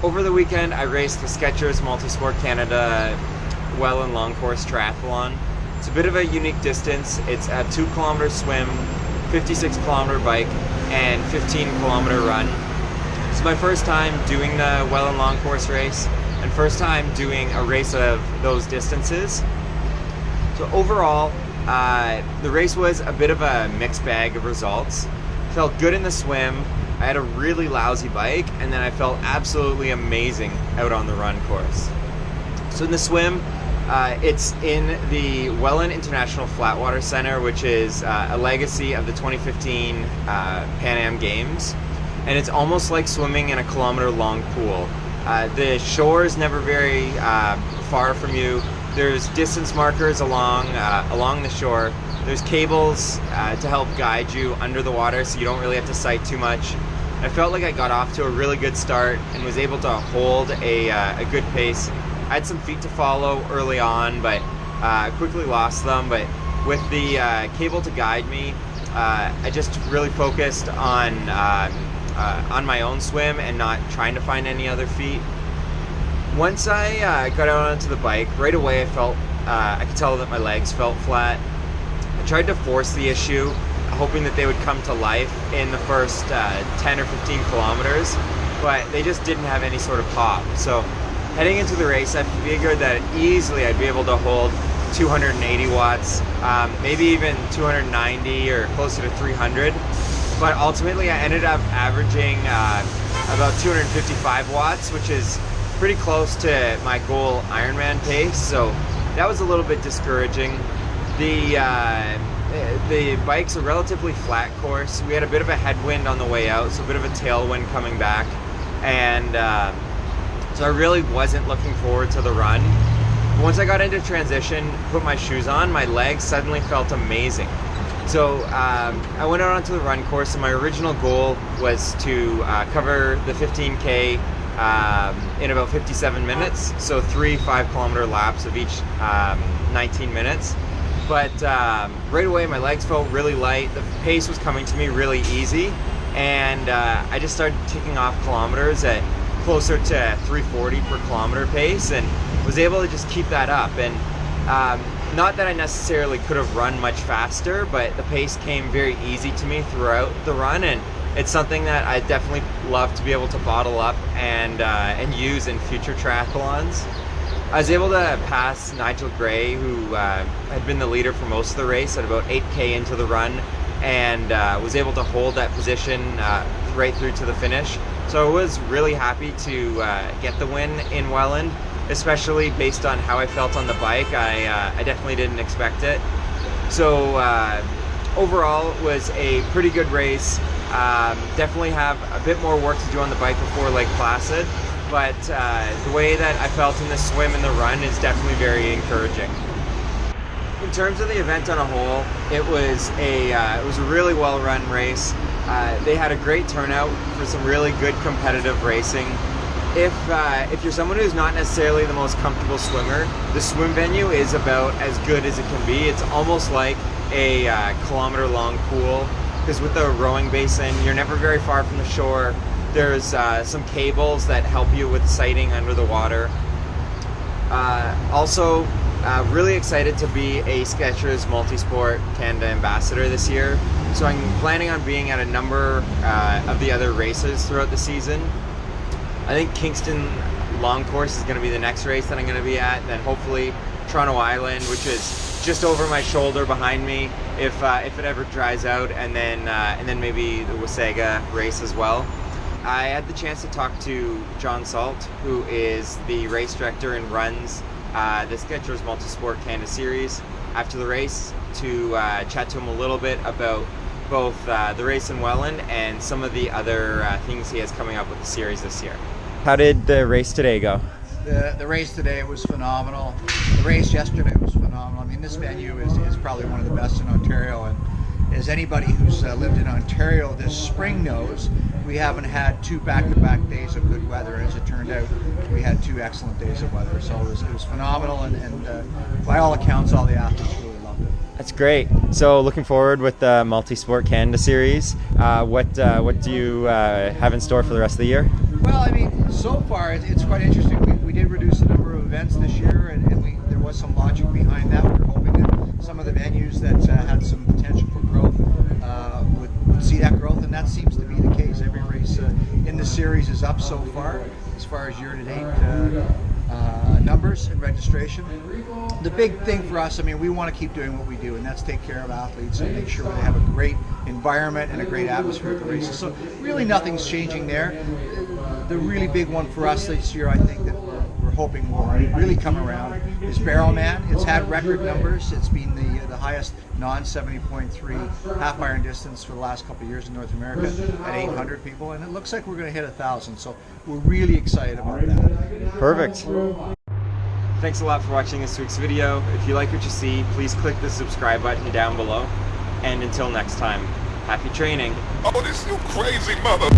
Over the weekend, I raced the Skechers MultiSport Canada Welland Long Course Triathlon. It's a bit of a unique distance. It's a 2-kilometer swim, 56-kilometer bike, and 15-kilometer run. It's my first time doing the Welland Long Course race, and first time doing a race of those distances. So overall, the race was a bit of a mixed bag of results. Felt good in the swim. I had a really lousy bike, and then I felt absolutely amazing out on the run course. So in the swim, it's in the Welland International Flatwater Center, which is a legacy of the 2015 Pan Am Games. And it's almost like swimming in a kilometer-long pool. The shore is never very far from you. There's distance markers along the shore. There's cables to help guide you under the water, so you don't really have to sight too much. I felt like I got off to a really good start and was able to hold a good pace. I had some feet to follow early on, but quickly lost them. But with the cable to guide me, I just really focused on my own swim and not trying to find any other feet. Once I got out onto the bike, right away I could tell that my legs felt flat. I tried to force the issue, hoping that they would come to life in the first 10 or 15 kilometers, but they just didn't have any sort of pop. So heading into the race, I figured that easily I'd be able to hold 280 watts, maybe even 290 or closer to 300. But ultimately I ended up averaging about 255 watts, which is pretty close to my goal Ironman pace, so that was a little bit discouraging. The bike's a relatively flat course. We had a bit of a headwind on the way out, so a bit of a tailwind coming back, and so I really wasn't looking forward to the run. Once I got into transition, put my shoes on, my legs suddenly felt amazing. So I went out onto the run course, and my original goal was to cover the 15K in about 57 minutes, so 3 5-kilometer laps of each 19 minutes. But right away my legs felt really light, the pace was coming to me really easy, and I just started ticking off kilometers at closer to 340 per kilometer pace, and was able to just keep that up. And not that I necessarily could have run much faster, but the pace came very easy to me throughout the run, and it's something that I definitely love to be able to bottle up and use in future triathlons. I was able to pass Nigel Gray, who had been the leader for most of the race, at about 8K into the run, and was able to hold that position right through to the finish. So I was really happy to get the win in Welland, especially based on how I felt on the bike. I definitely didn't expect it. So overall, it was a pretty good race. Definitely have a bit more work to do on the bike before Lake Placid, but the way that I felt in the swim and the run is definitely very encouraging. In terms of the event on a whole, it was a really well-run race. They had a great turnout for some really good competitive racing. If you're someone who's not necessarily the most comfortable swimmer, the swim venue is about as good as it can be. It's almost like a kilometer-long pool, because with the rowing basin, you're never very far from the shore. There's some cables that help you with sighting under the water. Also, really excited to be a Skechers MultiSport Canada Ambassador this year. So I'm planning on being at a number of the other races throughout the season. I think Kingston Long Course is going to be the next race that I'm going to be at, and then hopefully Toronto Island, which is just over my shoulder behind me, if it ever dries out, and then maybe the Wasaga race as well. I had the chance to talk to John Salt, who is the race director and runs the Skechers MultiSport Canada Series, after the race, to chat to him a little bit about both the race in Welland and some of the other things he has coming up with the series this year. How did the race today go? The race today was phenomenal. The race yesterday was phenomenal. I mean, this venue is probably one of the best in Ontario, and as anybody who's lived in Ontario this spring knows, we haven't had 2 back-to-back days of good weather. As it turned out, we had 2 excellent days of weather, so it was phenomenal, and by all accounts, all the athletes really loved it. That's great. So looking forward with the MultiSport Canada Series. What do you have in store for the rest of the year? Well, I mean, so far it's quite interesting. We did reduce the number of events this year, and there was some logic behind that. We were hoping that some of the venues that had some potential for growth would see that growth, and that seems to be the case. Every race in the series is up so far as year-to-date numbers and registration. The big thing for us, I mean, we want to keep doing what we do, and that's take care of athletes and make sure they have a great environment and a great atmosphere at the races. So really nothing's changing there. The really big one for us this year, I think, that we're hoping will really come around is Barrelman. It's had record numbers. It's been the highest non-70.3 half iron distance for the last couple of years in North America at 800 people, and it looks like we're going to hit 1,000. So we're really excited about that. Perfect. Thanks a lot for watching this week's video. If you like what you see, please click the subscribe button down below. And until next time, happy training. Oh, this you crazy mother.